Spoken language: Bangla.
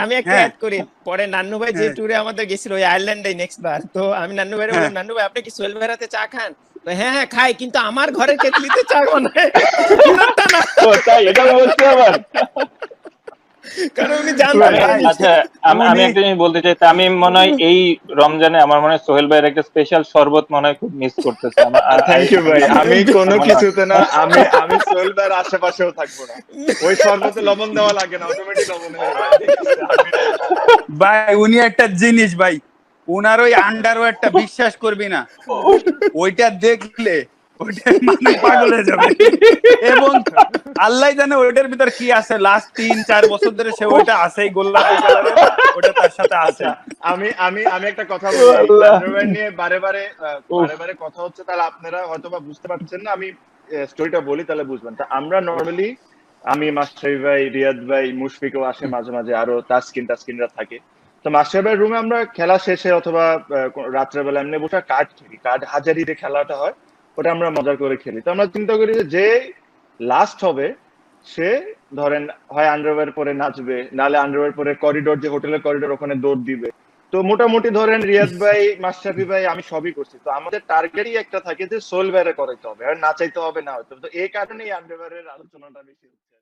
আমি একটু হ্যাঁ অ্যাড করি। পরে নান্নু ভাই যে হ্যাঁ ট্যুরে আমাদের গেছিল ওই আয়ারল্যান্ডে নেক্সট বার, তো আমি নান্নু ভাইরে হ্যাঁ বললাম, নান্নু ভাই আপনি কি সোহেল ভাইয়ের হাতে চা খান? হ্যাঁ হ্যাঁ খাই, কিন্তু আমার ঘরের কেটলিতে চা বানায়, ওনারটা না। ও তাই, এটা বলছে আবার। কারণ উনি জানতো মানে না এই ভাই আচ্ছা, জিনিসটা। আমি উনি একটা জিনিস বলতে চাই, তামিম মনে হয় এই রমজানে আমার মনে হয় সোহেল ভাইয়ের একটা স্পেশাল শরবত মনে হয় খুব মিস করতেছে আমার। থ্যাংক ইউ ভাই, আমি কোনো মনে হয় কিছুতে না, আমি সোহেল ভাইয়ের আশেপাশেও থাকবো না। ওই শরবতে লবণ দেওয়া লাগে না, অটোমেটিক লবণ হয়ে যায়। ভাই উনি একটা জিনিস ভাই, উনার ওই আন্ডারওয়্যারটা বিশ্বাস করবি না, ওইটা দেখলে ওইটার মানে পাগল হয়ে যাবে। এবং আল্লাহ জানে ওইটার ভিতর কি আছে, লাস্ট 3-4 বছর ধরে সে ওইটা আছেই, গোলাপি কালারের ওটা তার সাথে আছে। আচ্ছা, আমি আমি আমি একটা কথা বলি, এই আল্লাহ। আন্ডারওয়্যার নিয়ে বারে বারে উফ, বারে বারে কথা হচ্ছে, তাহলে আপনারা হয়তোবা বুঝতে পারছেন না। আমি স্টোরিটা বলি তাহলে বুঝবেন। তা আমরা নর্মালি, আমি মাস্টারি ভাই, রিয়াদ ভাই, মুশফিকও আসে মাঝে মাঝে, আরো তাসকিনরা থাকে। তো মাস্টার ভাইয়ের রুমে আমরা খেলা শেষে অথবা রাত্রেবেলা এমনি বসে কার্ড খেলি, কার্ড হাজারিতে খেলাটা হয়, ওটা আমরা মজা করে খেলি। তো আমরা চিন্তা করি যে লাস্ট হবে সে, ধরেন হয় আন্ডারওয়্যার পরে নাচবে, নালে আন্ডারওয়্যার পরে করিডোর, যে হোটেলের করিডোর, ওখানে দৌড় দিবে। তো মোটামুটি ধরেন রিয়াদ ভাই, মাশরাফি ভাই, আমি সবই করছি। তো আমাদের টার্গেটই একটা থাকে যে সোল ভাইরে করাইতে হবে, আর নাচাইতে হবে না হয়তো। তো এই কারণেই আন্ডারওয়্যারের আলোচনাটা বেশি হচ্ছে।